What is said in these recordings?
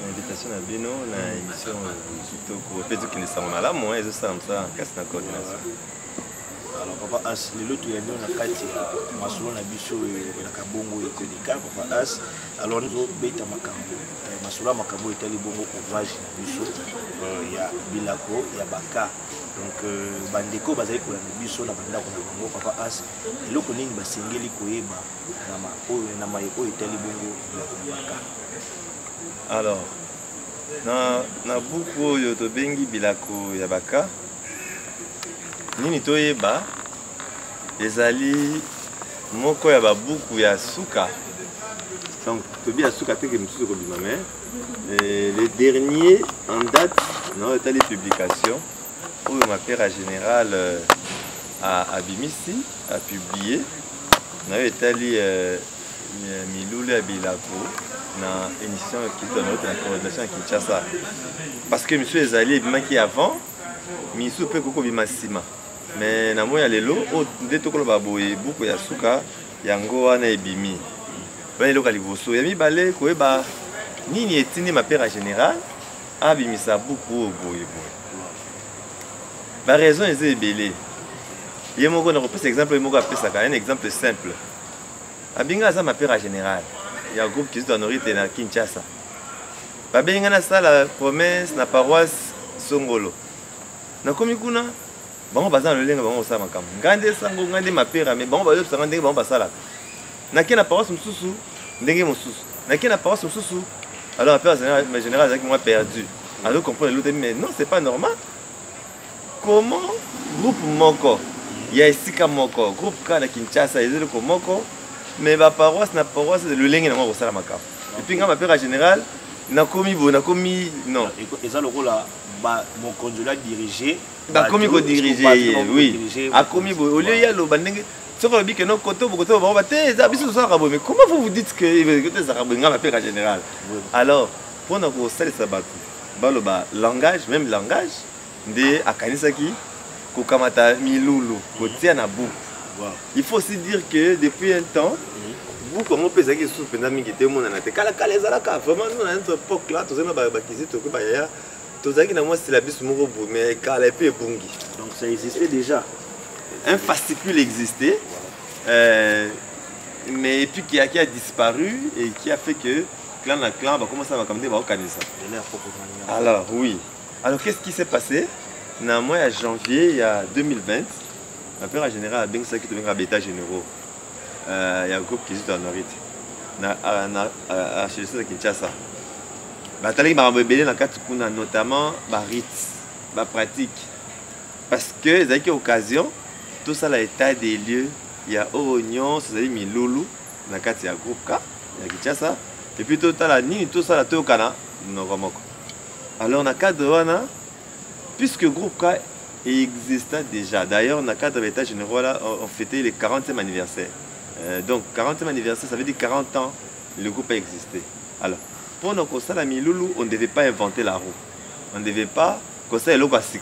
Invitation à Bino, na émission Kitoko. Peut-être qu'il est sans mal à moi, et ça, casse la coordination. Alors, Papa As, les autres, il y a un kati à Masolo Nabiso et la Kabongo et Kodika, Papa As. Alors, nous avons bêta Makambo. Masolo Makambo est allé bongo ouvrage Nabiso. Il y a Bilako, il y a Baka. Donc, Bandeko, Bazali pour la Nabiso, la Banda pour la Bongo, Papa As. Et là, on a une basengeli Koeba, Nama Eko est allé bongo Baka. Alors, na buku yo to bengi bilako ya baka nini toyeba ezali moko ya babuku ya suka. Donc tobi ya suka teke misusu kobima mais le dernier en date na etali publication oyo ma père général a bimisi a publié na etali milulu ya bilako na émission qui donne la coordination à Kinshasa parce que monsieur ezali ebimaki avant misu pe koko bimasima mais na moya lelo o nde tokoloba boye buku ya suka yango wana ebimi bana eloka liboso ya mibale koyeba nini etindi ma père général abimisa buku oyo boye baraison eza ebele ye moko na kopesa exemple ye moko apesaka un exemple simple abinga aza ma père général. Il y a un groupe qui se donne à Kinshasa. Babenga na sala promesse na paroisse Songolo. Na komi kuna bango bazana lolenga bango osala makambo. Ngande sango ngande mapera mais bango bazo sanga ndenge bango basala. Na kena paroisse mususu ndenge mususu. Na kena paroisse mususu alors la père général a moi perdu. Alors comprendre l'autre mais non, c'est pas normal. Comment groupe moko il y a ici comme moko groupe ka na Kinshasa ils le moko mais ma paroisse na paroisse le lingue na moi ça la makam et puis quand ma père général na komi non et ça le rôle ba mon consulat dirigé ba komi ko diriger oui a komi au lieu ya lo bandenge ce qu'on dit que non koto ba te za biso ça rabo mais comment vous dites que ça rabo nga ma père général alors pour na ko sala sabatu ba lo ba langage même langage de akanisaki ko kamata milulu ko tia na buku. Il faut aussi dire que depuis un temps, vous comme on peut dire que sous pendant mingi te mon na te kala les alaka vraiment nous à notre époque là tous ba bakisi to ko ba ya to zaki na moi c'est la bis moko mais kala pe bungi. Donc ça existait déjà. Un fascicule existait mais et puis qui a disparu et qui a fait que clan à clan va commencer à commander ba kanisa. Alors oui. Alors qu'est-ce qui s'est passé? Na mois à janvier il y a 2020 ma père général a bien ça qui devient à l'état généraux. Il y a un groupe qui est dans Norit. Chez les Kinshasa. Batali m'a rebellé dans quatre kuna notamment barit, ba pratique. Parce que c'est une occasion tout ça l'état des lieux, il y a oignon, c'est à dire milulu dans quatre ya groupe ka, il y a Kinshasa et puis tout ça ni tout ça la tokana non vraiment. Alors on a cadre wana puisque groupe ka existait déjà. D'ailleurs, on a 4 états généraux là, on fêtait le 40e anniversaire. Donc, 40e anniversaire, ça veut dire 40 ans, le groupe a existé. Alors, pour nos constats, Milulu, on ne devait pas inventer la roue. On ne devait pas conseiller le basique.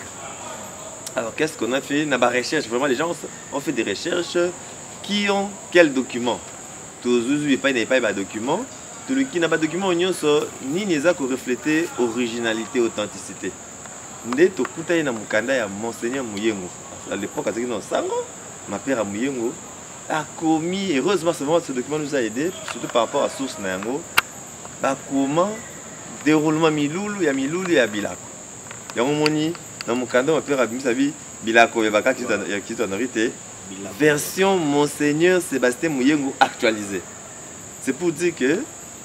Alors, qu'est-ce qu'on a fait? On a des recherches. Vraiment, les gens ont fait des recherches qui ont quels documents. Tous les gens n'ont pas de documents. Tout le qui n'a pas de documents, ni n'y a que refléter originalité, authenticité. Nde tokuta na mukanda ya Monseigneur Muyengo à l'époque avec non sango ma père Muyengo a commis heureusement ce document nous a aidé surtout par rapport à source na yango ba comment déroulement milulu ya bilako yango moni na mukanda ma père abimisa bi bilako ya baka qui doit norité version Monseigneur Sébastien Muyengo actualisée. C'est pour dire que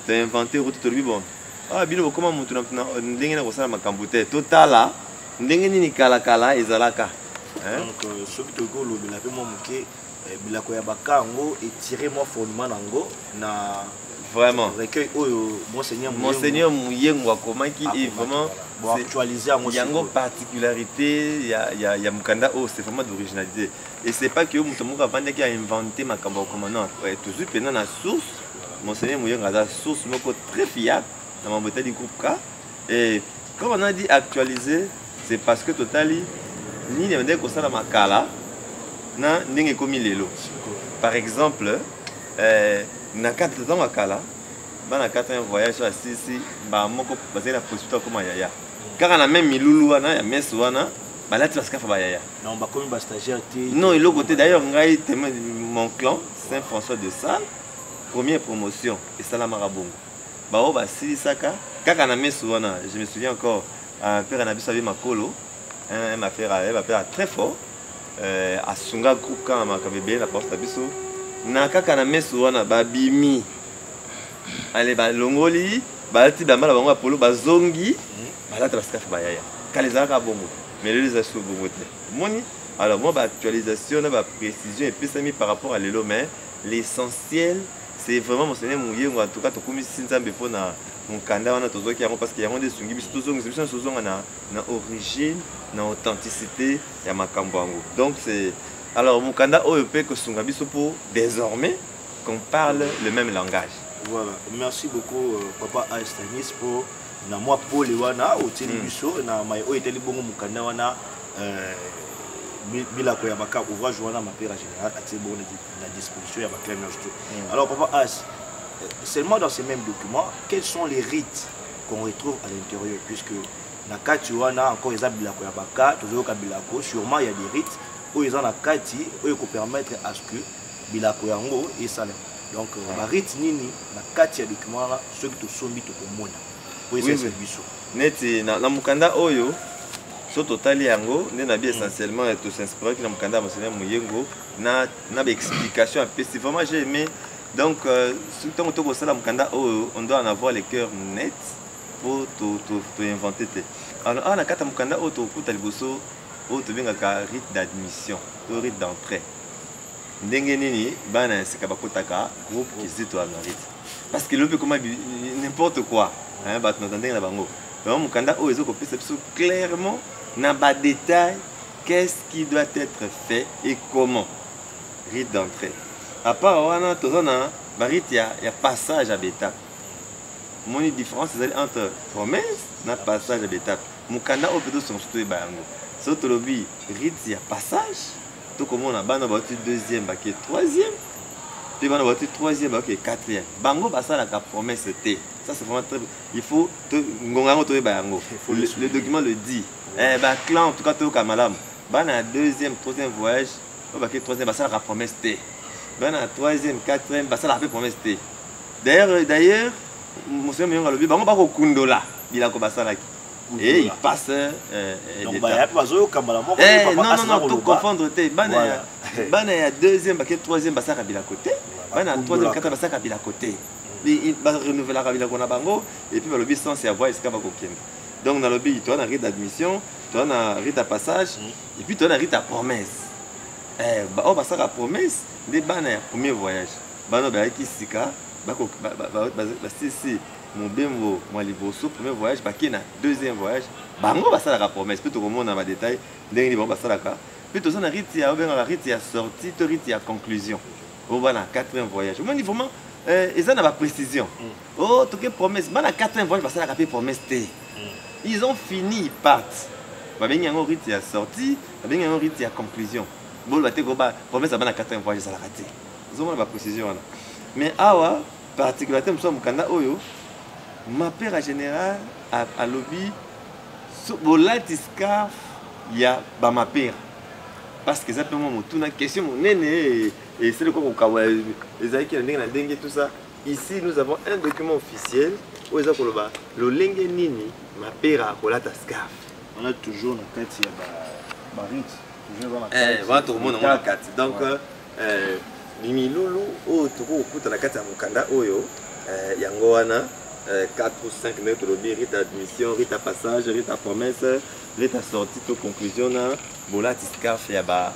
tu as inventé tout le bon ah bino comment mutu na ndenge na kosala makambo te totala ndenge nini kala ezalaka donc ce qui te go lo la pe mo muke bilako ya bakango et tirer moi fondement nango na Vraiment. Recueil Monseigneur Mouyengwa Komaki est vraiment actualisé. Il y a une particularité, il y a Mukanda, c'est vraiment d'originalité. Et c'est pas que Moutomoka Bande qui a inventé ma cambo comme non. Toujours pendant la source, Monseigneur Mouyengwa a la source très fiable dans mon bouteille du groupe K. Et quand on a dit actualisé, c'est parce que totali ni ne vendait que ça dans ma kala, na n'engue comme lelo. Par exemple, na 4 ans à kala, na 4 ans voyage à Sisi, ba moko basé la possibilité comme yaya. Car on a même milulu wana ya mesu wana, ba là tu vas faire ba yaya. Non, ba comme ba stagiaire non, et l'autre côté d'ailleurs ngai mon clan Saint-François de Sales, première promotion et ça la marabongo. Ba o ba Sisi saka, kaka na mesu wana, je me souviens encore un père na biso avec makolo, elle m'a fait très fort. À Sunga groupe quand ma kabebe la porte biso na kaka na mesu wana babimi allez ba longoli ba ti bamba la bango apolo bazongi ba ta baskafa ba yaya kalizaka ka bongo mais les asso bongo te moni alors moi ba actualisation na ba précision et puis ça mis par rapport à l'élo mais l'essentiel c'est vraiment Monseigneur Mouyengwa en tout cas to komi sinzambe pona mukanda wana tozoki yango parce que yango des sungi biso tozongi biso tozonga na origine na authenticité ya makambo yango. Donc c'est alors mukanda oyo pe ko sunga biso pour désormais qu'on parle le même langage. Voilà, merci beaucoup papa Astanis pour na moi pour les wana au teli biso na mai oyo teli bongo mukanda wana bila ko ya baka ouvrage wana ma père général a bon la disposition ya ba claim. Alors papa As, seulement dans ces mêmes documents, quels sont les rites qu'on retrouve à l'intérieur, puisque na kati wana encore les bilako ya baka toujours kabilako sûrement il y a des rites où ils ont la kati où ils permettre à ce que bilako yango et salem. Donc la rite nini na kati ya document là ceux qui to sombi to komona pour essayer de biso neti na mukanda oyo so totali yango ne na bi essentiellement to s'inspirer que na mukanda Monseigneur Mouyengwa na explication c'est vraiment j'ai aimé. Donc surtout quand on a mukanda on doit en avoir les cœurs nets pour to inventer. Alors on a kata mukanda to kuta liboso to benga ka rite d'admission, to rite d'entrée. Ndenge nini bana sika bakotaka groupe kizito na rite. Parce que le peut comme n'importe quoi, hein ba t'entendez na bango. Donc mukanda ezo ko pesa biso clairement na ba détail qu'est-ce qui doit être fait et comment. Rite d'entrée. À part wana tozana ba rite ya passage à l'étape. Mon différence c'est entre promesse na passage à l'étape. Mukanda o peut son studio bango. So to lobi rite ya passage. Tout comme on a bana batu deuxième baké troisième. Tu bana batu troisième baké quatrième. Bango basa la promesse était. Ça c'est vraiment très il faut ngonga to bango. Le document le dit. Ba clan en tout cas to kamalam. Bana deuxième troisième voyage, baké troisième basa la promesse était. Bana troisième quatrième basa la promesse était. D'ailleurs Monsieur Mouyengwa lobi bango ba ko kundola bilako basa la et il passe donc bah ya bazo kambala moko non tout confondre te bana bana ya deuxième baké troisième basa ka bila côté bana troisième quatrième basa ka bila côté il va renouveler la bila kona bango et puis lobi sans savoir est-ce ka ba ko kende. Donc dans lobi toi na rite d'admission, toi na rite à passage et puis toi na rite à promesse. Ba o basa ka promesse de bana ya premier voyage. Bana ba ki sika ba si mon bembo moi liboso premier voyage baki na deuxième voyage bango basala la promesse plutôt comme on a ma détail ndenge bon basala ka plutôt ça na rite ya benga rite ya sortie to rite ya conclusion au bana quatrième voyage moi ni vraiment ils ont la précision oh to que promesse bana quatrième voyage basala ka promesse té ils ont fini ils partent ba benga ngo rite ya sortie ba benga ngo rite ya conclusion bon ba te go ba promesse bana quatrième voyage ça la raté ils ont la précision là. Mais awa particularité mso mukanda oyo ma père en général à lobby so bolati scarf ya ba ma père parce que ça peut moi mutuna question monene et c'est le quoi kawa ezaki na ndenge tout ça. Ici nous avons un document officiel où ils ont koloba lo lenge nini ma père a kolata scarf. On a toujours na kati ya ba rite toujours va tout le monde na kati donc Limilulu o toko okuta na kati ya mukanda oyo yango wana 4 ou 5 mètres de rite d'admission, rite à passage, rite à promesse, rite à sortie, to conclusion na bolati scarf ya ba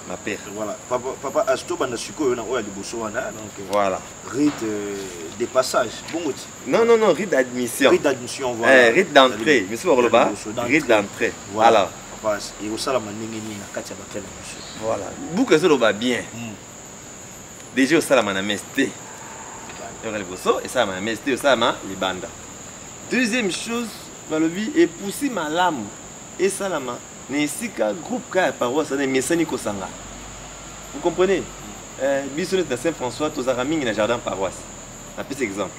ma père. Voilà. Papa asto bana siko na oya liboso wana donc voilà. Rite de passage. Non, non, non, rite d'admission. Rite d'admission, voilà. Rite d'entrée. Monsieur Orloba, rite d'entrée. Voilà. Et au salama nengeni na kati ya batel monsieur. Voilà. Bouke ça va bien. Déjà au salama na mesté. Et ça m'a mesté au salama les bandes. Deuxième chose, balobi et pousser ma lame et salama. Nesika groupe ka paroisse na mesani ko sanga. Vous comprenez? Biso na Saint-François tozarami na jardin paroisse. Un petit exemple.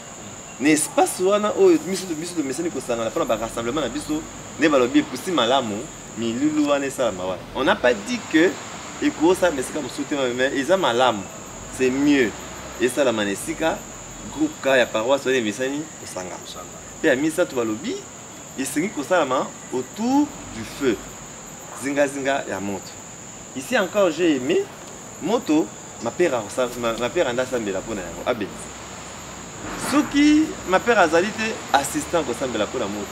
N'espace wana o biso de mesani ko sanga na ba rassemblement na biso ne balobi pousser ma lame. On n'a pas dit que et ça mais c'est comme soutenir mais ils ont malam c'est mieux et ça la manesika groupe ka ya paroisse les mesani osanga et a mis ça tout lobby et c'est qui ça autour du feu zinga ya moto ici encore j'ai aimé moto ma père anda sambela pona yango abe soki ma père azalité assistant ko sambela pona moto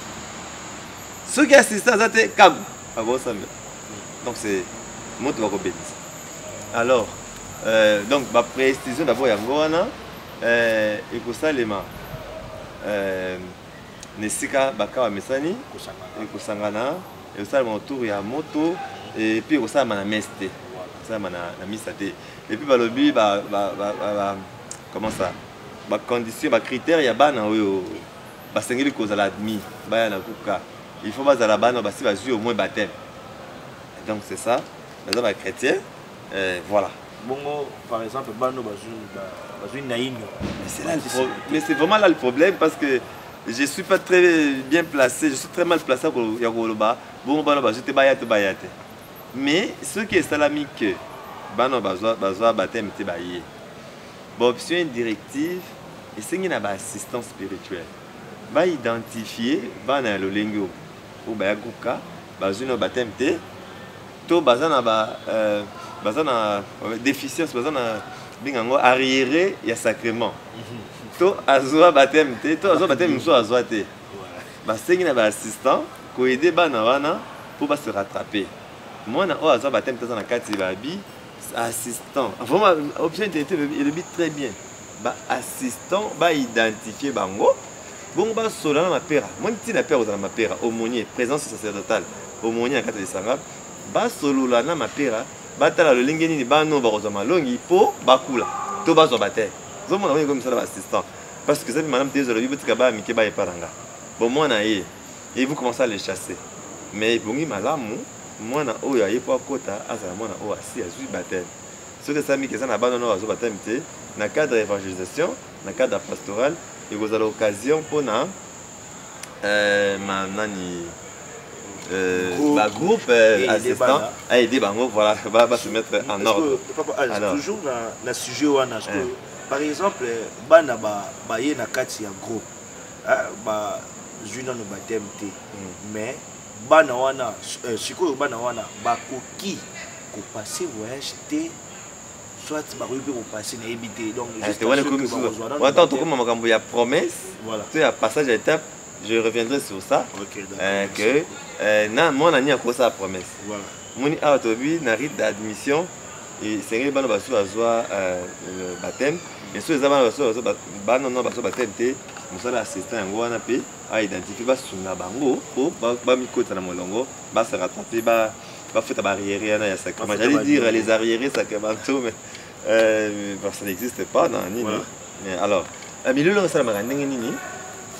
soki assistant azate kagu. Donc c'est moto va compétir. Alors donc ma précision d'abord yangoana et pour ça les mains nesika bakawa mesani et kusangana et ça mon tour ya moto et puis ça mana meste ça mana na misate et puis balobi comment ça ba condition ba critère ya bana oyo ba sengeli kozala admis ba na kuka. Il faut pas la banane parce qu'il va au moins baptême. Donc c'est ça. Nous sommes chrétiens. Voilà. Bon, par exemple, mais c'est vraiment là le problème parce que je ne suis pas très bien placé. Je suis très mal placé pour Yagoloba. Bon, mais ce qui est salami que bano bazwa baptême te baye. Bon, option directive et c'est une assistance spirituelle. Ba identifier bana lolengo ou ba guka bazuna baptême te to bazana bazana déficience bazana bingango arriéré ya sacrement to azwa baptême te to azwa baptême so azwa te ba sengi na ba assistant ko aider bana wana pour ba se rattraper moi na o azwa baptême te na kati ba bi assistant vraiment option était le but très bien ba assistant ba identifier bango. Bon, bah, solana ma père. Moi, je dis la père aux ma père, aumônier, présence sacerdotale, aumônier en 4 décembre. Bah, solana ma père, bah, t'as le lingeni ni bah, non, bah, aux malongi, po, bah, coula. Tout bas au bataille. Vous m'avez comme ça, l'assistant. Parce que ça, madame, t'es aujourd'hui, vous êtes mi keba et paranga. Bon, moi, na et vous commencez à les chasser. Mais, bon, malamu, moi, na oya, et pour kota, à ça, moi, na oya, si, à zui bataille. Ce que ça, mi, que ça n'a pas non, à zo bataille, dans le cadre d'évangélisation, dans le cadre pastoral, et vous avez l'occasion pour ma groupe assistant à aider Bango, voilà, va se mettre en ordre. Alors, toujours dans le sujet, par exemple, bana ba ye na kati ya groupe, ba juna no baptême te, mais bana wana sikoyo bana wana ba koki ko passer voyage te. Soit tu peux passer na éviter donc attends tout comme il y a promesse voilà tu as passage à étape je reviendrai sur ça que na mon ami a quoi ça promesse voilà mon a tobi na rite d'admission et c'est bana basu azwa le baptême et ceux bana basu bana non basu baptême te musala assistant yango wana pe a identifier ba suna bango po ba mikota na molongo ba se rattraper ba fait barrière ya sacrement. J'allais dire les arriérés sacramentaux mais ça n'existe pas dans Nini. Voilà. Mais alors, milieu là ça m'a rendu Nini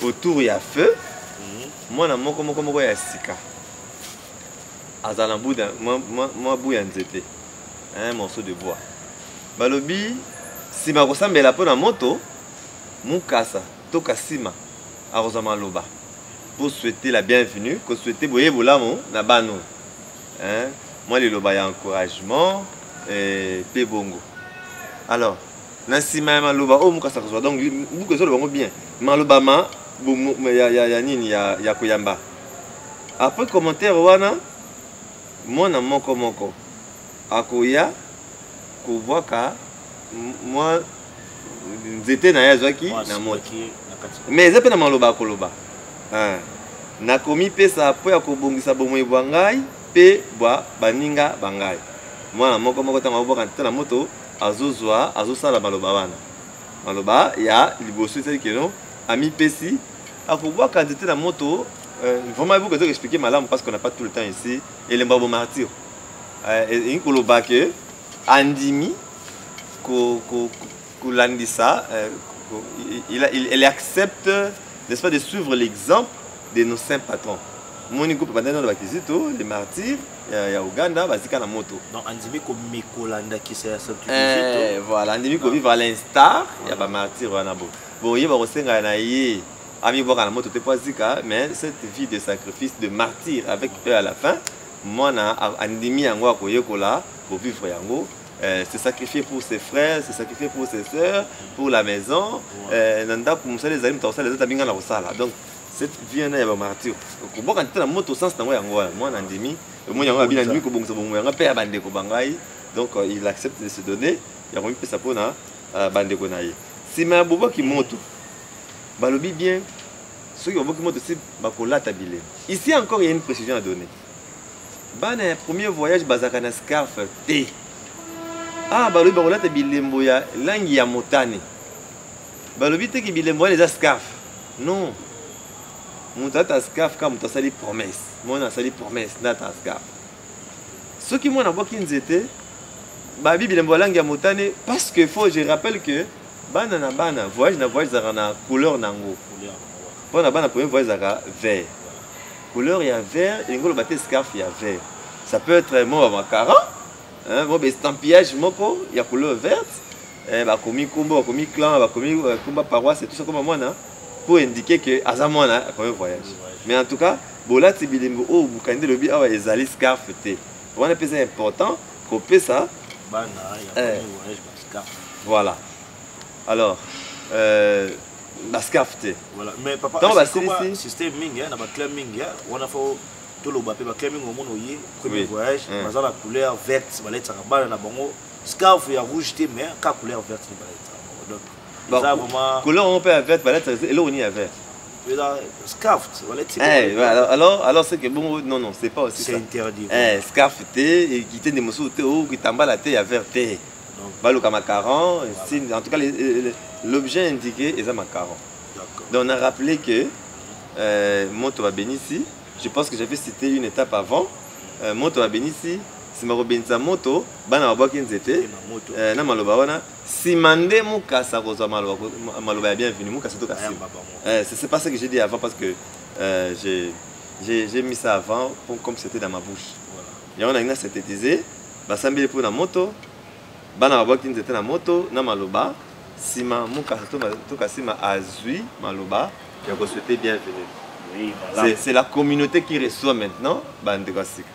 autour il y a feu. Moi na moko ya sika. Azalambu moi bouya nzete. Un morceau de bois. Balobi si ma ressemble po na moto mukasa toka sima arozama loba. Pour souhaiter la bienvenue, pour souhaiter boye bolamo na bano. Hein? Moi, les loba y a encouragement et bongo. Alors, Nassima Maloba, oh, Mouka Sakoswa, donc, vous que ça le bien. Maloba, il y a Koyamba. Après, commentaire, Wana, moi, na moko. Akoya, Kouwaka, moi, j'étais na Yazwaki, na Moki. Mais c'est pas na Maloba, Koloba. Nakomi pesa po ya kobongisa bomo ebwangai pe bwa baninga bangai mwana moko tanga oboka ntana moto azozwa azosala maloba wana maloba ya liboso c'est que non ami pesi à pouvoir quantité la moto vraiment vous que expliquer malam parce qu'on n'a pas tout le temps ici et les mbabo martyr et koloba que andimi ko landisa il accepte n'est-ce pas de suivre l'exemple de nos saints patrons. Mon groupe pendant dans les martyrs ya Uganda basika na moto. Donc andimi ko mikolanda qui c'est ça voilà andimi ko vivre à l'instar ya ba martyrs wana bo. Bon yeba kosenga na ye ami boka na moto te poisika mais cette vie de sacrifice de martyr avec eux à la fin moi na andimi yango akoyekola pour vivre yango se sacrifier pour ses frères, se sacrifier pour ses sœurs, pour la maison nanda pour musala les amis ta les autres binga na kosala. Donc cette vie na ya ba martyr ko boka ntana moto sens nango yango moi na ndimi moi yango abina ndimi ko bongisa bongo yanga pe ya bande ko bangai. Donc il accepte de se donner ya ko mipesa pona bande ko na ye sima bobo ki moto balobi bien ceux qui ont beaucoup de type bakolata bilé. Ici encore il y a une précision à donner. Bana premier voyage bazaka na scarf té. Ah balobi bakolata bilembo ya langi ya motane. Balobi te ki bilembo les scarf. Non. Moutata scarf comme tu as sali promesse. Moi na sali promesse na ta scarf. Ceux qui moi na boki nzete babi bilembo langi ya motane parce que faut je rappelle que bana na bana voyage na couleur nango. Pour na bana premier voyage zaka vert. Couleur il y a vert et ngolo baté scarf il y a vert. Ça peut être moi macaron, hein, bon estampillage moko il y a couleur verte, ba komi kombo, ba komi clan, ba komi komba paroisse et tout ça comme moi na pour indiquer que azamona a premier voyage. Mais en tout cas, bola tibilimbo o bukande lobi awa ezali scarf té. On a c'est important qu'on peut ça bana il y a premier voyage scarf. Voilà. Alors la scarf té. Voilà, mais papa, c'est système ming na ba clan ming ya, on a fait tout le bapé ba clan ming au monde oyer premier voyage, dans la couleur verte, ba lettre bana na bango, scarf ya rouge té mais ka couleur verte ba lettre. Donc ça vraiment couleur on peut verte ba lettre et là on y a vert. Scarf, ba lettre. Alors c'est que bon non, c'est pas aussi ça. C'est interdit. Scarf té et qui té des mousseaux té ou qui tamba té ya vert té. Baluka macaron, en tout cas l'objet indiqué est un macaron. Donc on a rappelé que Moto va béni ici. Je pense que j'avais cité une étape avant. Moto va béni ici. Si ma benza moto, bana waboki nzete. Na maloba wana. Si mande mukasa kozo maloba bienvenue mukasa to kasi. C'est pas ça que j'ai dit avant parce que j'ai mis ça avant comme c'était dans ma bouche. Et on a une synthétisé. Basambile pour la moto. Bana waboki nzete na moto na maloba. Sima mukasa to kasi ma azui maloba. Je vous souhaite bienvenue. Oui, voilà. C'est la communauté qui reçoit maintenant bande gossik.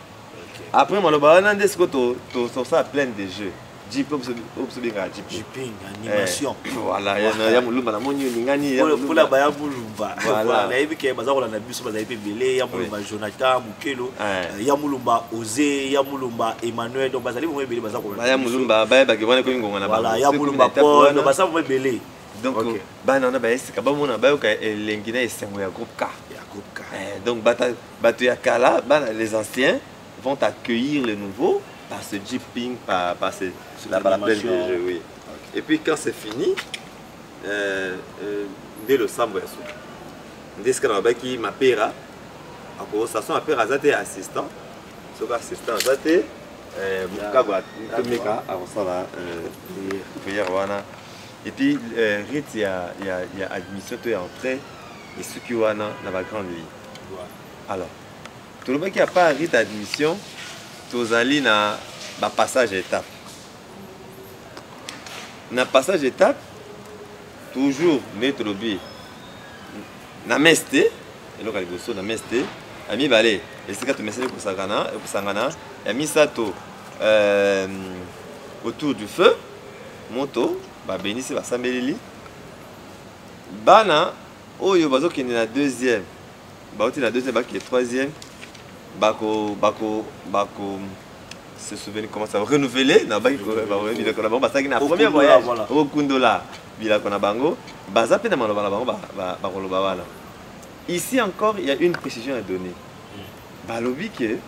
Après maloba wana ndesko to ça plein de jeux. Jipping, animation. Voilà, il y a mulumba na moni ningani pour la baya mulumba. Voilà, na yebi ke bazako na biso bazayi pe belé ya mulumba Jonathan Mukelo, ya mulumba Osé, ya mulumba Emmanuel donc bazali mo belé bazako. Ya mulumba ba ba ke wana ko ngonga na ba. Voilà, ya mulumba Paul, donc bazako mo belé. Donc bana na ba esika ba mona ba ka elengi na esengo ya groupe K. Ya groupe K. Donc batu ya kala, les anciens vont accueillir les nouveaux par ce jipping, par la pleine de jeu, oui. Okay. Et puis quand c'est fini, dès le samedi, dès ce qu'on a qui m'appellera, à ça son appel à zate assistant, ce que assistant zate, mukagwa, meka à ça prière wana. Et puis rite il y a admission tu es entré et ce qui wana dans la grande vie. Alors, tout le monde qui a pas rite d'admission. Tozali na passage étape. Na passage étape, toujours mettre le but. Na meste, et là quand il na meste, ami balé. Et c'est quand tu mets ça au sangana, et mis ça autour du feu, moto, ba bénisse ba sambelili. Bana, oyo bazo qui est la deuxième, ba oti la deuxième, ba qui est troisième. Bako se souvenir comment ça va renouveler na ba ko ba ça qui na premier voyage au Kundola bila kona bango baza pe na maloba bango ba koloba wana. Ici encore il y a une précision à donner. Balobi que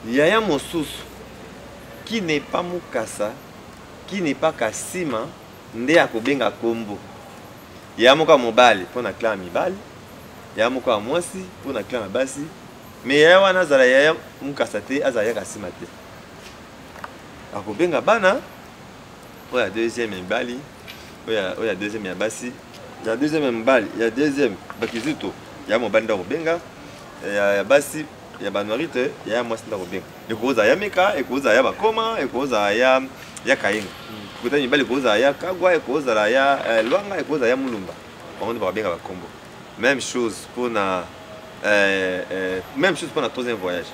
yaya mosusu qui n'est pas mukasa, qui n'est pas kasima, nde akobenga kombo ya moko mobali mpona clan mibali ya moko ya mwasi mpona clan ya basi mais ya wana azala ya mukasa te azala yaka nsima te akobenga bana oyo ya deuxième mibali oyo ya deuxième ya basi ya deuxième ya mibali ya deuxième bakizito ya mobali nda kobenga ya basi ya banorite ya mwasi nda kobenga ekoza ya meka ekoza ya bakoma ekoza ya kayenga kuta mibali ekoza ya kagwa ekoza ya lwanga ekoza ya mulumba bango nde bakobenga bakombo même chose pour na troisième voyage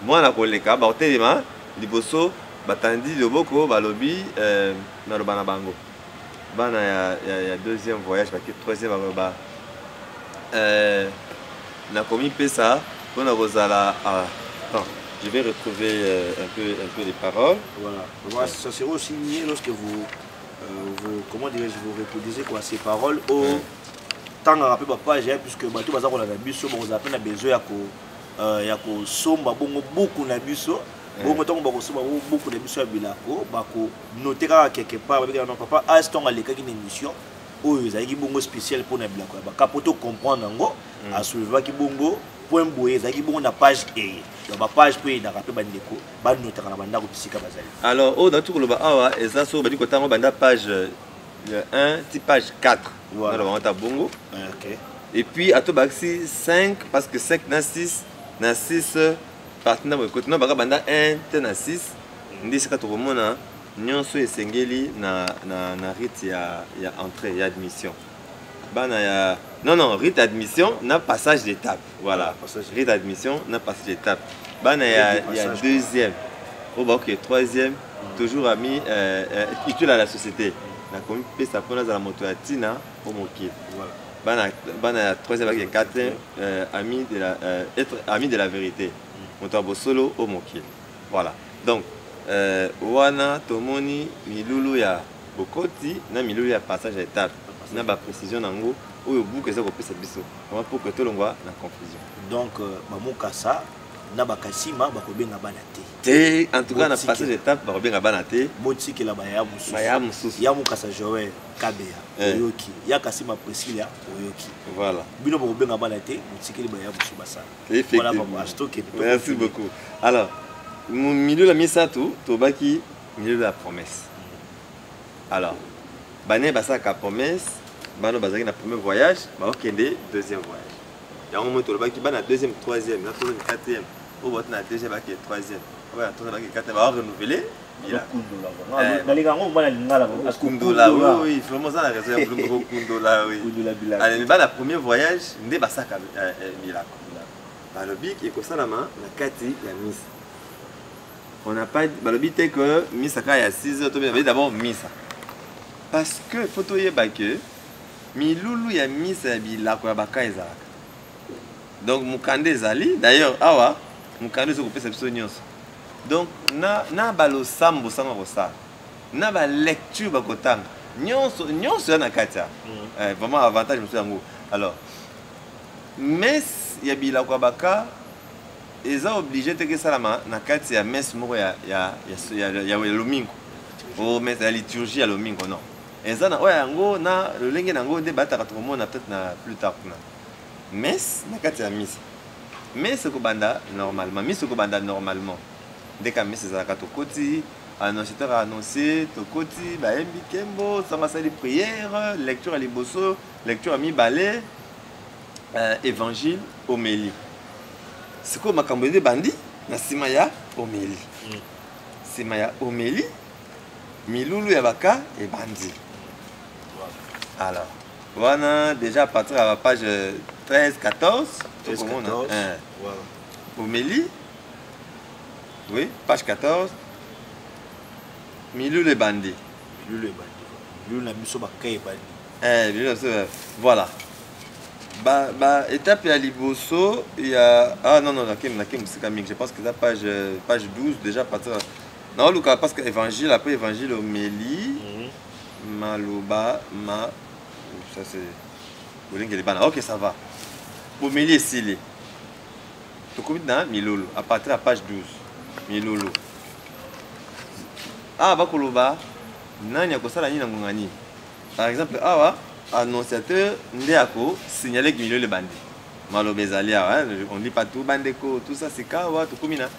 mwana koleka bakotelema liboso batandi loboko balobi naloba na bango bana ya deuxième voyage baki troisième baloba nakomi pesa mpona kozala attends je vais retrouver un peu les paroles voilà ça serait aussi mieux lorsque vous comment dirais-je vous reproduisez quoi ces paroles au tant à rappeler page puisque bato baza ko la biso bon za pena besoin ya ko somba bongo beaucoup na biso bongo tant ko somba beaucoup na biso ya bilako bako noter quelque part avec non papa a stonga le kaki une émission oyo ezaki bongo spécial pour na bilako ba kapoto comprendre ngo a suivre ki bongo point boye ezaki bongo na page e donc ba page pour na rappeler bandeko ba noter na banda ko pisika bazali alors au dans tout le ba awa eza so badi ko tango banda page 1 type page 4 voilà on ta bongo OK et puis à tout baxi 5 parce que 5 na 6 partenaire de côté non baka banda 1 te na 6 ndisi ka to komona nyonso esengeli na rite ya entrée ya admission bana ya non rite admission na passage d'étape voilà rite admission na passage d'étape bana ya deuxième oh bah OK troisième toujours ami utile à la société na komi pesa pona za la moto ya tina au mokili voilà bana ya troisième avec quatrième être ami de la vérité moto bosolo au mokili voilà donc wana tomoni milulu ya bokoti na milulu ya passage d'étape na ba précision nango oyo buku eza kopesa biso vraiment pour que tolongwa na confusion donc bamukasa na bakasima bakobenga bana te en tout cas na passage d'étape bakobenga bana te botikela baya mususu ya mukasa Joël Kabea oyoki ya kasima Priscilla oyoki voilà bino bakobenga bana te botikeli baya mususu basa voilà merci beaucoup alors milieu la misato tobaki milieu de la promesse alors bané basaka promesse bano bazaki na premier voyage bakokende deuxième voyage yango moto tobaki bana deuxième troisième na quatrième au bout na deuxième baki troisième ouais on baki quatrième va renouveler oui vraiment ça la raison ya kundola oui allez ba la premier voyage nde basaka milako balobi ekosalama na kati ya misa. On n'a pas dit que Misa kaya 6 heures d'abord Misa. Parce que photo yeba que milulu ya Misa bila ko baka ezalaka. Donc mukande zali d'ailleurs awa mukande so kopesa biso nyonso. Donc na balo sambo sanga kosa. Na ba lecture bakotanga. Nyonso na katia. Vraiment avantage monsieur yango. Alors mes ya bila ko baka ils ont obligé de faire ça na kati ya messe moko ya lomingo o messe ya liturgie ya lomingo non eza na oya yango na lolenge nango nde bataka tokomona peut-être na plus tard kuna messe na kati ya messe messe kobanda normalement dès que messe ezalaka tokoti annonciateur a annoncé tokoti bayembi kembo sanga sali prière lecture ya liboso lecture ya mibale évangile homélie. C'est quoi ma cambodie bandi na sima ya homélie. Sima ya homélie milulu ya baka et bandi. Alors, voilà déjà à partir de la page 13 14 homélie. Oui, page 14. Milulu et bandi. Milulu et bandi. Milulu na biso baka et bandi. Voilà. Étape à Liboso, il y a... Ah non, je pense que c'est la page 12, déjà à partir... Non, Lucas, parce que évangile, après évangile, homélie, Maloba, ça c'est... Ok, ça va. Homélie et Sili. Tu commis dans Milolo, à partir de la page 12. Milolo. Ah, Bakoloba, Nani a kosala ni na ngongani. par exemple awa annonciateur nde ako signaler que milieu le bandi malo bezali awa on dit pas tout bandeko tout ça c'est kawa tout komina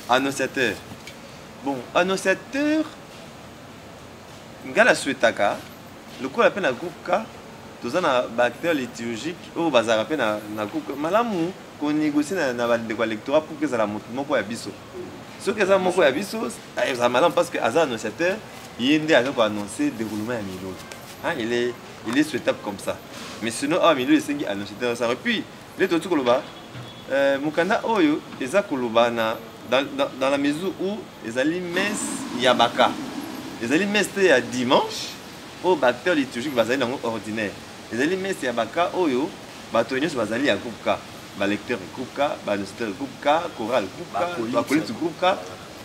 annonciateur bon annonciateur ngala souetaka le coup appelle na groupe K tous na acteur liturgique au bazar appelle na groupe malamu qu'on négocie na bandeko électorat pour que ça la moko ya biso ce que ça moko ya biso ça malam parce que azar annonciateur il est à annoncer déroulement à milieu. Hein, il est souhaitable comme ça. Mais sinon, à milieu, il est annonciateur ça. Et puis, les autres koloba, Mukanda Oyo, ils ont koloba dans la mesure où ils allaient messe yabaka. Ils allaient messe à dimanche, au bactère liturgique basé dans ordinaire. Ils allaient messe yabaka Oyo, batonius basali à groupe K, lecteur groupe K, annonciateur groupe K, choral groupe K, acolyte groupe K.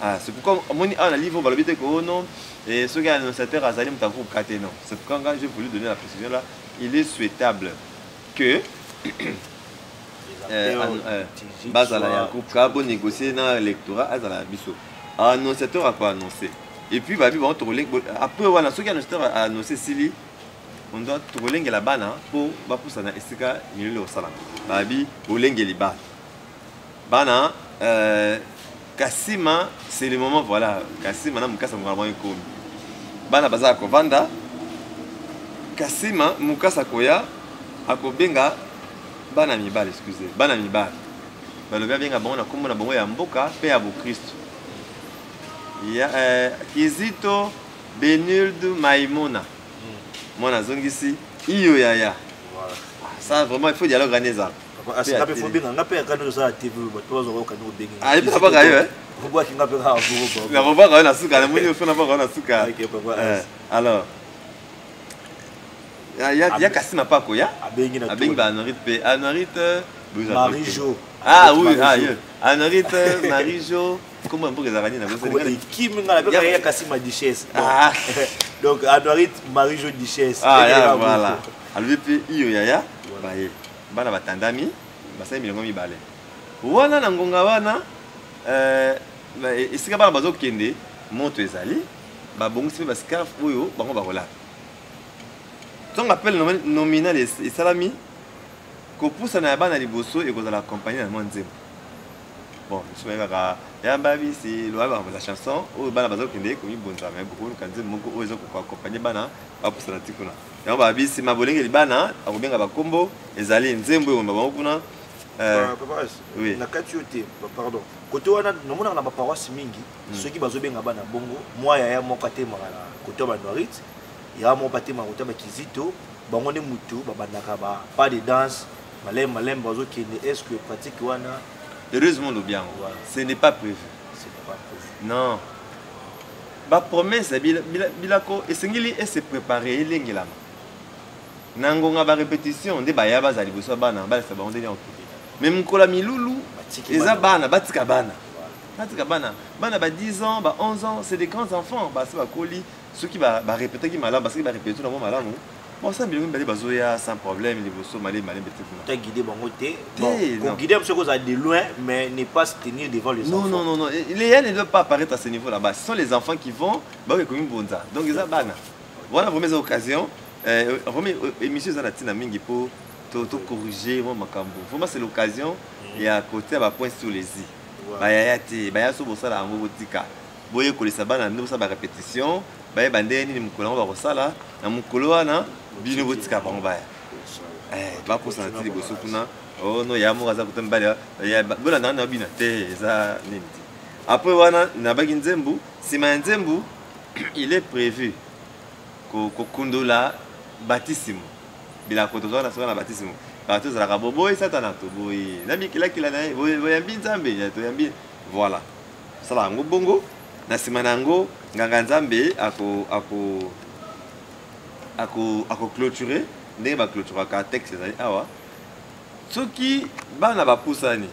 Ah, c'est pourquoi on a un livre, on va le dire que non. Et ce gars annonciateur a zali mta groupe KT non. C'est pourquoi j'ai voulu donner la précision là. Il est souhaitable que bazala ya groupe K pour négocier dans l'électorat azala biso. Annonciateur a quoi annoncer. Et puis babi bon troller après voilà ce gars annonciateur a annoncé sili on doit troller la bana pour ba poussa na esika milieu au salam. Babi bolengeli ba. Bana Kassima, c'est le moment, voilà. Kassima, Mukasa, vraiment comme. Bana baza ko vanda. Kassima, Mukasa koya, akobenga, bana mibal, excusez, bana mibal. Baloga benga bon na komona bongo ya mboka pe ya Christ. Ya Kizito Benilde Maimona. Mona zongisi iyo yaya. Ça vraiment il faut dialogue organiser. Asika pe fobinga ngape akano za TV bato zo ka no bengi. Ah il pas gayo Pourquoi qu'il ngape ha zo. Na roba gayo na suka na moni ofo na ba na suka. Alors ya Kassima pa ko ya abengi na abengi ba Anorit pe Anorit Marie-Jo. Ah oui, ah oui. Anorit Marie-Jo comment on peut les arranger na bosse. Qui ngala pe ya Kassima Duchesse. Ah. Donc Anorit Marie-Jo Duchesse. Ah voilà. Alors puis iyo ya ba ye. Bana batandami basai milongo mibale wana na ngonga wana esika bana bazokende moto ezali babongisi pe bascarf oyo bango bakolata ntongo appel nominal esalami kopusana ya bana liboso ekozala accompagné na mwa nzembo bon somayebaka yamba bisi loa bakambola chanson oyo bana bazokende komibonzama kokoluka nzembo moko oyo eza koaccompagné bana bapusana ti kuna yango babisi mabolengeli bana akobenga bakombo ezali nzembo oyo bango kuna oui na kati yote pardon côté wana nomona na ba paroisse mingi ceux qui bazobenga bana bongo moi ya moko atemaka na côté ba Norit ya moko atemaka côté ba Kizito bango ne mutu babandaka ba pas de danse malem bazokende est-ce que pratique wana heureusement le bien ce n'est pas prévu non ba promesse bilako esengeli et se préparer elengelama nangonga ba répétition nde ba ya bazali boso bana ba sa ba ondeli en même kola milulu eza bana batika bana bana ba 10 ans ba 11 ans c'est des grands enfants ba se ba koli ceux qui ba répéter qui malade parce que ba répéter dans malamu bon ça bilongo bali bazoya sans problème les boso malé petit ta guider bango té bon guider monsieur cause de loin mais ne pas se tenir devant les enfants non les jeunes ne doivent pas apparaître à ce niveau là-bas ce sont les enfants qui vont ba comme une bonza donc eza bana voilà première occasion première émission za tina mingi pour tout corriger moi makambo vraiment c'est l'occasion et à côté ba point sur les i ba ya ti ba ya so bosala ngo botika boye kolisa bana ndo sa ba répétition ba bandeni ni mukolo ba kosala na mukolo wana bino botika bango ba ba posana ti liboso kuna oh no ya mo kaza kutembala ya bola na bina te za nini après wana na baki nzembu sima nzembu il est prévu kokundola baptême bila kotoza na soka na baptême bato za ka boboy satana to boy na bikila kila na boy ambi nzambe ya to yambi voilà sala ngo bongo na sima nango nganga nzambe ako clôturer ndenge ba clôturer ka texte ezali awa soki bana bapusani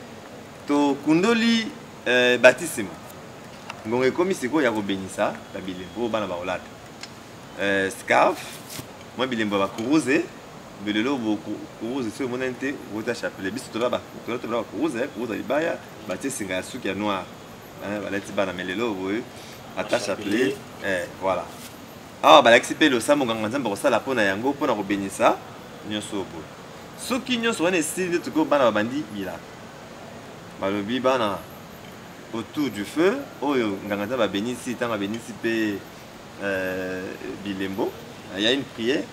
to kundoli baptême ngonga ekomi siko ya kobenisa babilimbo bana baolata scarf moi bilembo ba kuruze belelo bo kuruze so monente vota chapelet biso to ba kuruze libaya ba tsinga ya suki ya noir balati bana melelo boye ata chapelet voilà awa balakisi mpe losambo nganga nzambe kosala mpona yango mpona kobénisa nyonso boye soki nyonso wana esili nde tukoki bana babandi bilaka balobi bana autour du feu oyo nganga nzambe abénisi ntango abénisi mpe bilembo ya une prière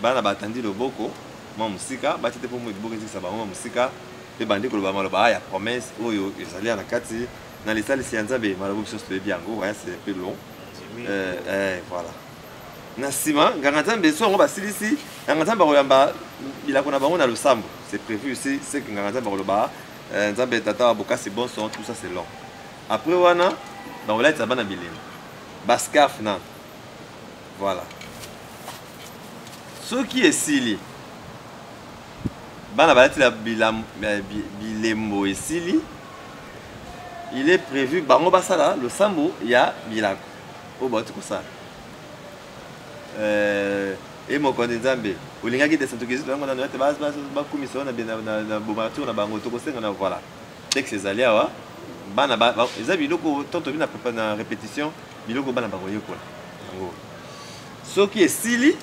bana batandi loboko mwa mosika batie te mpo liboko ezikisa bango mwa mosika mpe bandi koloba maloba ya promesse oyo ezali ya na kati na lisalisi ya nzambe maloba biso toyebi yango waya c'est un peu long voilà na nsima nganga nzambe so yango basilisi nganga nzambe akoyamba bilako na bango na losambo c'est prévu aussi c'est que nganga nzambe akoloba nzambe tata wa bokasi bon son tout ça c'est long après wana bakolatisa bana bilembo bascarf na voilà soki esili bana balatila bilembo esili il est prévu bango basala losambo ya bilako oyo bauti kosala e mokonzi nzambe olingaki te santokizi yango nano ete bakumisa wana na bomature na bango tokosenga na voilà texte ezali awa bana eza biloko to tobi na répétition biloko bana bakoyekola yango soki esili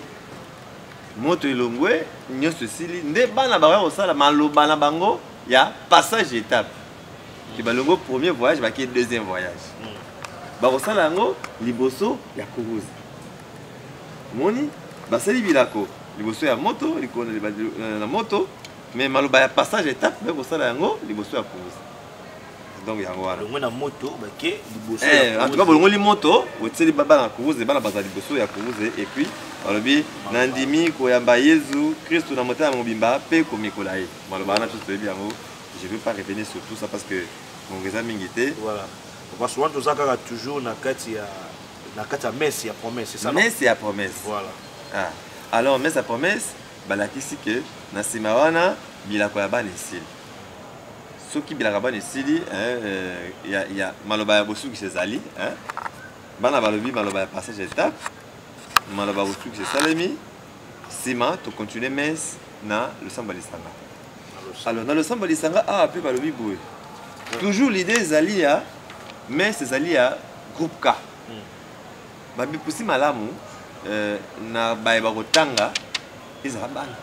moto elongwe nyonso esili nde bana bakoya kosala maloba na bango ya passage étape ki balongo premier voyage baki deuxième voyage bakosala yango liboso ya kuruzi moni basali bilako liboso ya moto likolo na moto mais maloba ya passage étape bakosala yango liboso ya kuruzi donc yango wana longo na moto bake liboso en tout cas bolongoli moto otieli bana kuruzi bana baza liboso ya kuruzi et puis balobi nandimi koyamba Yesu Kristo na motema mobimba pe komikola ye maloba wana tous toyebi yango je ne vais pas revenir sur tout ça parce que mon mingi te voilà parce que on a toujours na kati ya messe ya promesse c'est ça messe ya promesse voilà alors messe ya promesse balakisi que na sima wana bilako ya bana esili soki bilaka bana esili ya maloba ya bosukisi ezali bana balobi maloba ya passage étape maloba bosukisi esalemi nsima tocontinue messe na losambo ya lisanga alors na losambo ya lisanga awa mpe balobi boye toujours l'idée ezali ya messe ezali ya groupe K babipusi malamu na bayeba kotanga ezala bana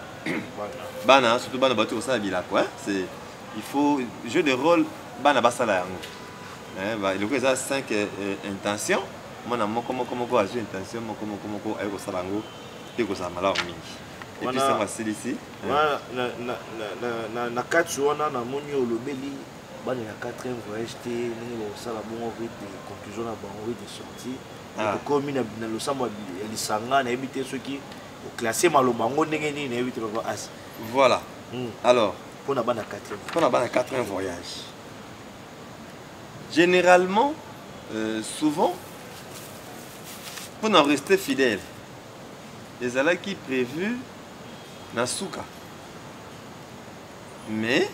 bana surtout bana bauti kosala bilako c'est il faut jeu de rôle bana basala yango eloko eza 5 intentions mwana moko azwi intention moko aye kosala yango mpe kozala malamu mingi epuis sango asilisi na kati wana namoni olobeli bana ya 4e voyage te ndenge bakosala bongo rite conclusion na bango rite de sortie okomi na losambo ya lisanga nayebi te soki oklasse maloba yango ndenge nini nayebi te papa asi voilà alors mpona bana 4e voyage généralement souvent pour en rester fidèle ezalaki prévu na suka mais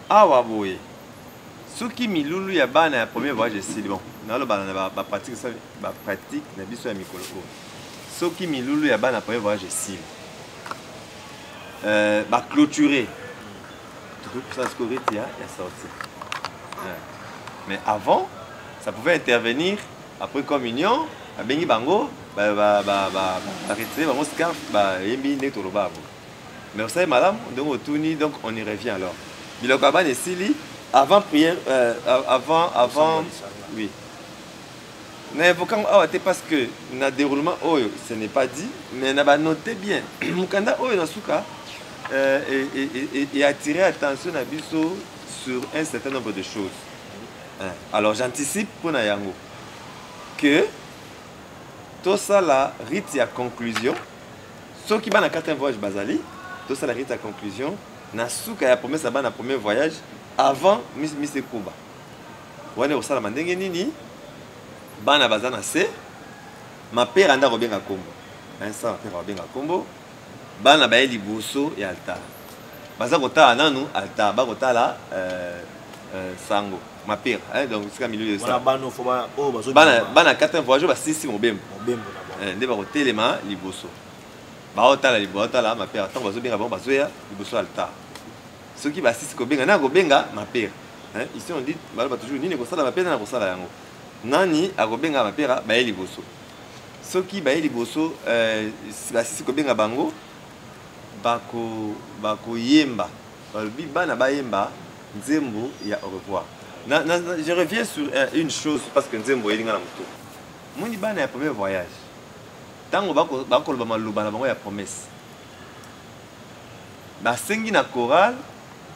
awa boye soki milulu ya bana ya premier voyage esili bon naloba na bapratique na biso ya mikolo oyo soki milulu ya bana ya premier voyage esili baclôturer tokoki siko rite ya sortie mais avant ça pouvait intervenir après communion babengi bango baretire bango scarf bayembi ndenge toloba yango mais osali malamu ndenge otuni donc on y revient alors biloko ya bana esili avant prière avant oui na évoquant awa te parce que na déroulement oyo ce n'est pas dit mais na banote bien mokanda oyo na suka et attirer attention na biso sur un certain nombre de choses alors j'anticipe mpona yango que tosala rite ya conclusion soki bana 4e voyage bazali tosala rite ya conclusion na suka ya promesse ya bana premier voyage avant mise kumba wana kosalama ndenge nini bana baza na se mapere anda kobenga kombo instant mapere kobenga kombo bana baye liboso ya altar baza kotala nanu altar bakotala sango mapere donc sika milieu de ça bana 4e voyage basisi mobembo nde bakotelema liboso baotala mapere ntango bazobenga bango bazoya liboso ya altar soki basisi kobenga na kobenga mapere ici on dit baloba toujours nini kosala mapere na kosala yango nani akobenga mapere baye liboso soki baye liboso basisi kobenga bango bakoyemba balobi bana bayemba nzembo ya au revoir. Je reviens sur une chose parce que nzembo elinga na moto moni bana ya premier voyage ntango bakoloba maloba na bango ya promesse basengi na chorale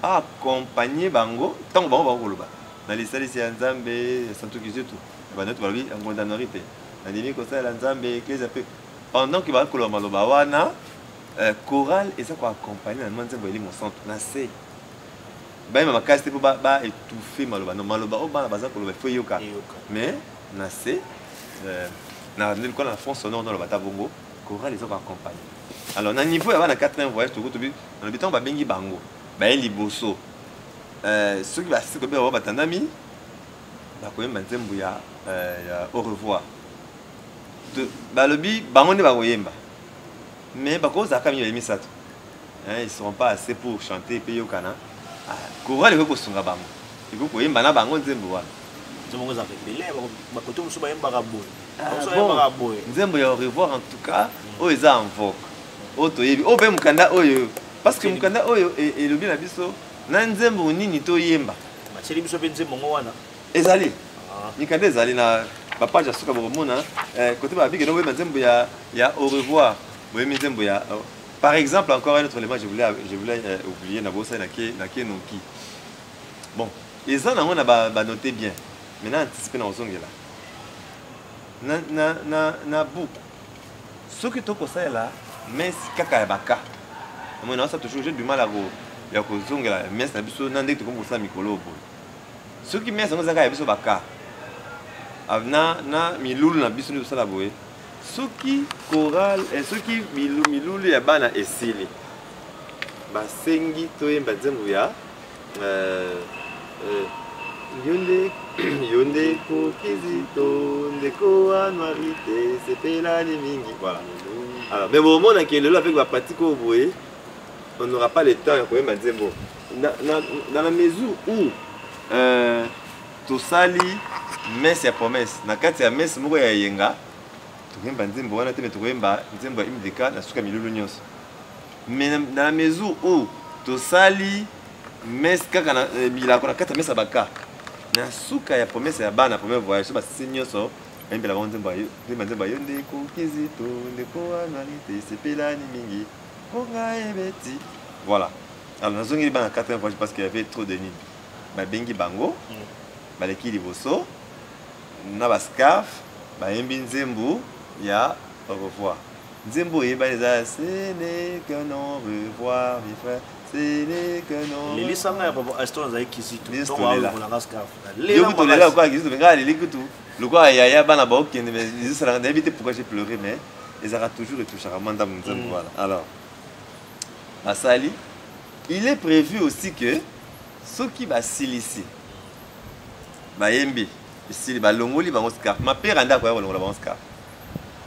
accompagner bango ntango bango bakoloba na lisalisi ya nzambe ya santu kizitu banoto balobi ngondanori te nandimi kosalela nzambe eklise mpe pendant que bakoloba maloba wana chorale eza koaccompagner na nzembo eli mosantu na se bayema makasi te mpo baétouffe maloba no maloba oyo bana baza koloba ifo yoka mais na se lokola na fond sonore naloba ta bongo chorale eza koaccompagner. Alors na niveau ya bana 4e voyage tokotobi nalobi ntango babengi bango baye liboso soki basisi kobenga bango batandami bakoyemba nzembo ya au revoir balobi bango nde bakoyemba mais bakozalaka mingi misato ils ne seront pas assez pour chanter pe yokana chorale eko kosunga bango eko koyemba na bango nzembo wana nzembo ya au revoir en tout cas oyo eza en vogue oyo toyebi oyo mpe mokanda oyo parce que mokanda oyo elobi na biso na nzembo nini toyemba ezali mikanda ezali na bapage ya suka bokomona kote babiki no boyemba nzembo ya au revoir boyembi nzembo ya par exemple encore un autre élément je voulais oublier na bosa na Kenoki bon eza nango na banote bien maintenant anticiper na ozongela na buku soki tokosalela mesi kaka ya baka moi naosa toujours j'ai du mal ya kozongela mesi na biso na ndenge tokomi kosala mikolo boye soki mesi yango ezaka ya biso baka na milulu na biso nde tosala boye soki chorale soki milulu ya bana esili basengi toyemba nzembo ya yonde kokizito ndeko anwari te sepelani mingi voilà. Alors mais bon mona ke lelo avec bapratique oyo boye on n'aura pas le temps ya koyemba nzembo dans la mesure où tosali messe ya promesse na kati ya messe moko ya yenga tokoyemba nzembo wana te me tokoyemba nzembo ya imdeka na suka milulu nyonso mais dans la mesure où tosali messe kaka na bilako na kati ya messe ya baka na suka ya promesse ya bana premier voyage so basisi nyonso bayembela bango nzembo yo ndeko kizito ndeko anwali te sepelani mingi konga ebeti voilà. Alors nazongeli bana 4e voyage parce qu'il y avait trop de nuit babengi bango baleki liboso na bascarf bayembi nzembo ya au revoir nzembo oyebani eza ce n'est que non revoir mes frères ce n'est que non lelisanga ya papa aston azali kizito yo tolela kwa kizito benga leli kutu lokwa yaya bana baokende mais ezosala nayebi te pourquoi j'ai pleuré mais ezalaka toujours etouchaka manda nzembo voilà. Alors basali il est prévu aussi que soki basilisi bayembi esili balongoli bango scarf mapere ndako ya balongola bango scarf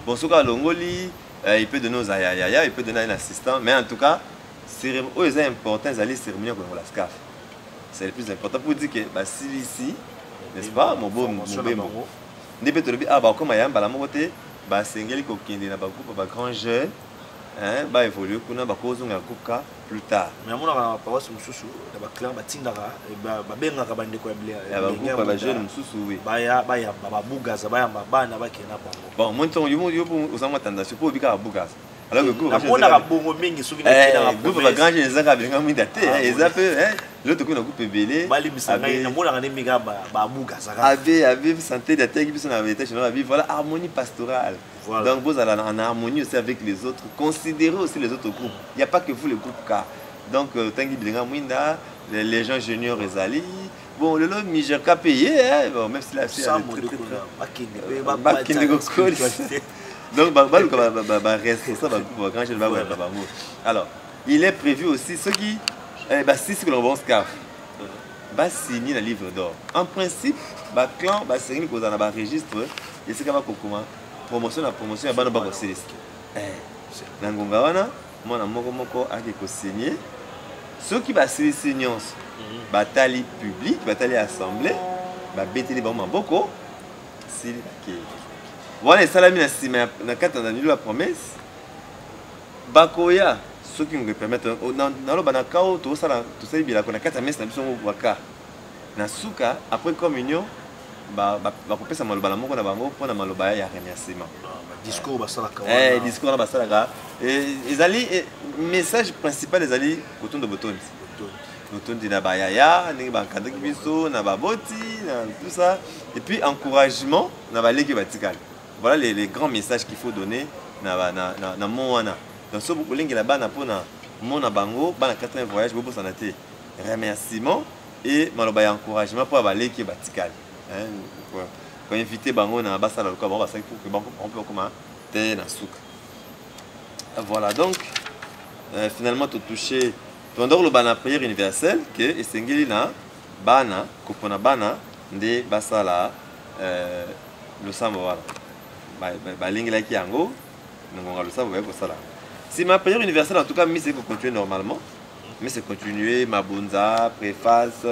bon soki alongoli il peut donner aux ayayaya il peut donner un assistant mais en tout cas oyo eza important ezali cérémonie ya kolongola scarf c'est le plus important pour dire que basilisi n'est-ce pas mobembo nde mpe tolobi bakoma ya mbala moko te basengeli kokende na bagroupe ya bagrand jeune baévolue kuna bakozonga koka plus tard mais amonaka paroisse mosusu na baclan batindaka babengaka bandeko ya bagroupe ya bajeune mosusu oui bayamba babugaza bayamba bana bakenda bango bon moi ntongo yo oza mwa tendance mpo obikaka bugaza alors que namonaka bongo mingi soki groupe ya bagrand jeune ezaka bilinga mwinda te eza mpe lelo tokoki na groupe ebele balimbisa ngai namonaka nde mingi babugazaka abe santé dateki biso na état général abi voilà harmonie pastorale. Voilà. Donc vous allez en harmonie aussi avec les autres. Considérez aussi les autres groupes. Il n'y a pas que vous le groupe K. Donc Tanguy Bilinga Mwinda, les gens juniors Ezali. Bon, le lot Niger K payé, bon, même si là c'est très donc alors, il est prévu aussi ce qui si c'est que l'on scarf va signer le livre d'or. En principe, le clan va signer qu'on a un registre et c'est comment promotion ya bana bako céleste na ngonga wana mwana moko akeko signer soki basilisi nyonso batali public batali assemblée babeteli bango maboko sili bakei voilà salami na sima na kata na nilo la promesse bakoya ceux qui nous permettent na lo bana kao to sala to sai bila kona kata messe na biso waka na suka après communion ba kopesa maloba na moko na bango pona maloba ya remerciement discours basala ka discours na basala ka ezali message principal ezali koton de botondi botondi na bayaya ndenge bankadaki biso na baboti na tout ça et puis encouragement na baleki batikala voilà les grands messages qu'il faut donner na moana donc so bolingi la bana pona mona bango bana 4e voyage bobo sanate remerciement et maloba ya encouragement pour baleki batikala quand invité bango na basala ko ba ça pour que bango on peut comment te na souka voilà donc finalement tu touché pendant le bana prière universelle que esengeli na bana kopona bana nde basala le sambo voilà ba lingela ki yango ngonga le sambo ko sala si ma prière universelle en tout cas mise ko continuer normalement mais c'est continuer mabunza préface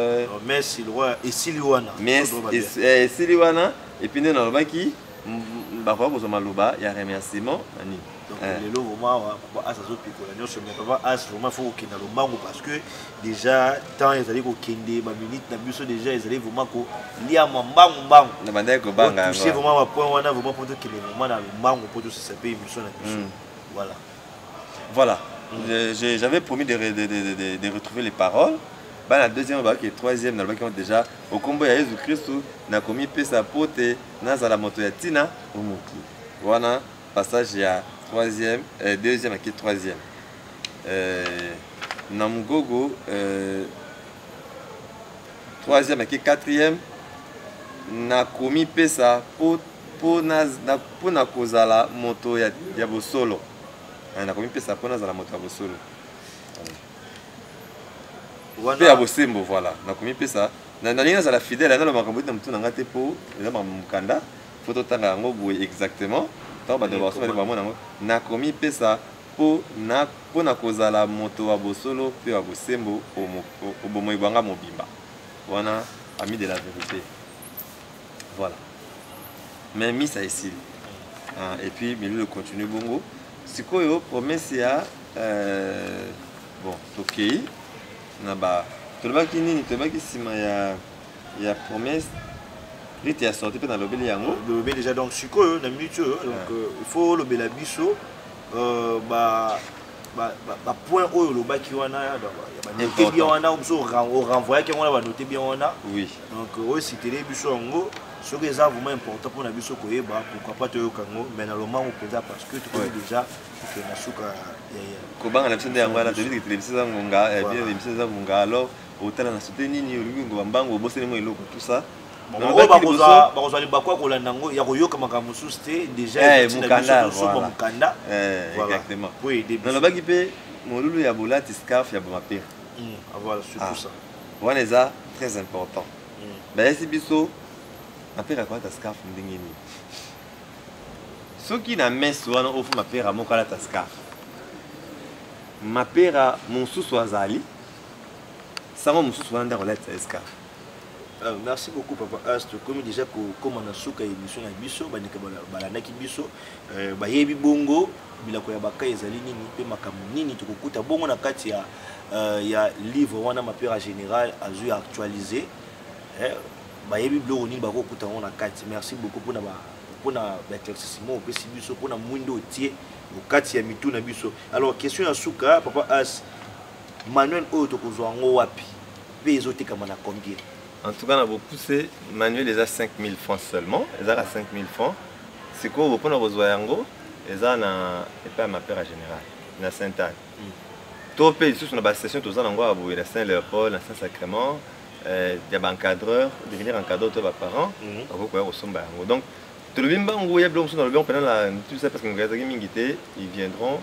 mais si roi et siliwana mais siliwana et puis dans le baki ba ko zo maloba ya remerciement nani donc les lots vraiment à ça zo piko la nyonso mais papa as vraiment faut qu'il na lo mango parce que déjà tant ils allaient ko kende ba minute na biso déjà ils allaient vraiment ko lia mambango mbango na banda ko banga c'est vraiment un point wana vraiment pour que les moments na mango pour tout ce pays mission na biso voilà j'avais promis de retrouver les paroles. Bah, la deuxième et troisième, dans le qui ont déjà au combo de Jésus Christ, n'a commis pesa pote, n'a la moto ya tina au muki. Voilà, passage il y a troisième, deuxième et troisième. Namugogo, troisième et quatrième, n'a commis pesa pour na kozala moto ya bosolo. Na komi pesa pona za la moto ya bosolo pe ya bosembo voilà na komi pesa na linga za la fidèle na lo makambo na mutu na ngate po eza mukanda photo tanga yango boye exactement tant ba de baso ba mona ngo na komi pesa po na kozala moto ya bosolo pe ya bosembo o bomoyi banga mobimba wana ami de la vérité voilà mais mis ça ici et puis milieu de continuer bongo sikoyo promesse ya bon tokei na ba tolobaki nini tolobaki sima ya promesse rite ya sorti pe na lobeli yango lobeli déjà donc sikoyo na minute donc il faut lobela biso ba point oyo lobaki wana ba noter bien wana biso renvoyer ke wana ba noter bien wana oui donc oyo citer biso yango ce qui est vraiment important pour nous, c'est pourquoi pas te kango mais dans le moment où parce que tu connais déjà que na suka kobanga na tshende yango na télé télévision ngonga et bien émission za ngonga alors hôtel na soutenir ni olingo bambango bosene mo eloko tout ça ba kozali bakwa kolanda ngo ya koyoka makambo susté déjà mukanda mukanda exactement oui dans le baki pe molulu ya bolati scarf ya bomapera voilà surtout ça wana eza très important ba yesi biso mapera kwa ta scarf ndenge ni soki na messe wana ofu mapera moko ala ta scarf mapera mosusu azali sango mosusu wana ndako leta scarf. Merci beaucoup papa Ast comme déjà comme on a souka émission na biso bandika balandaki biso bayebi bongo bilako ya baka ezali nini pe makambo nini tokokuta bongo na kati ya livre wana mapera général azu actualisé bayebi bloko nini bakokuta na kati. Merci beaucoup pour na éclaircissement pe biso pour na mwindo tie kati ya mitu na biso. Alors question ya souka papa Ast manuel oyo tokozwa ngo wapi pe ezoteka mana combien? En tout cas, on a poussé manuel déjà 5000 francs seulement. Ils ont 5000 francs. C'est quoi vous prenez vos oyango? Ils ont pas ma père en général. Dans Saint-Anne. Tout pays sous la station tous en anglais à la Saint-Léopold, la Saint-Sacrement. Il y a un encadreur, devenir encadreur de vos parents. Donc tout le monde il y a blond dans le bien pendant la tout ça parce que ils viendront.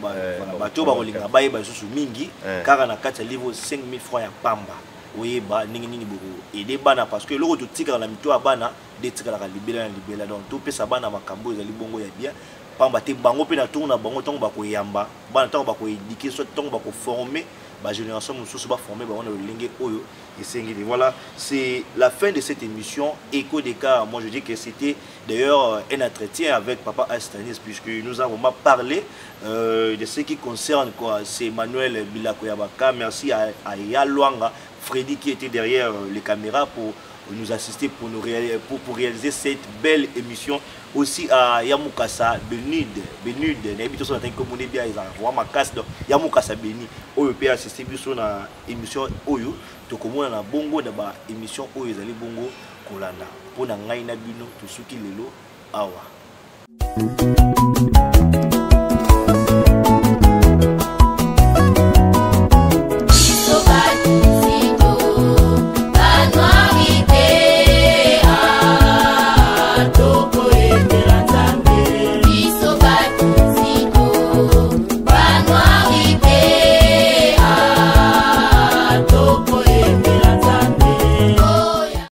Bateau ba olinga ba yeba sous mingi car na kati livre 5000 francs ya pamba. Oui, bah, nini et des bana parce que l'autre tigre la mito bana des tigres la libéla donc tout peut ça bana makambo ezali bongo ya bien pamba te bango pe na tourna bango tongo ba ko yamba bana tongo ba ko éduquer soit tongo ba ko former la génération nous va former on a le lingue oyo et c'est voilà, c'est la fin de cette émission Écho des cas. Moi je dis que c'était d'ailleurs un entretien avec Papa Astanis, puisque nous avons parlé de ce qui concerne quoi, c'est Emmanuel Bilakoyabaka. Merci à Yalwanga Freddy qui était derrière les caméras pour nous assister, pour réaliser cette belle émission. Aussi à Yamukasa Benud, n'habite sur la tête comme on est bien, ils ont ma casse donc Yamukasa Beni, Oyo peut assister sur la émission Oyo, donc comme on a bongo d'abord émission Oyo zali bongo kolanda, pour na ngai na bino tout ce qui lelo awa.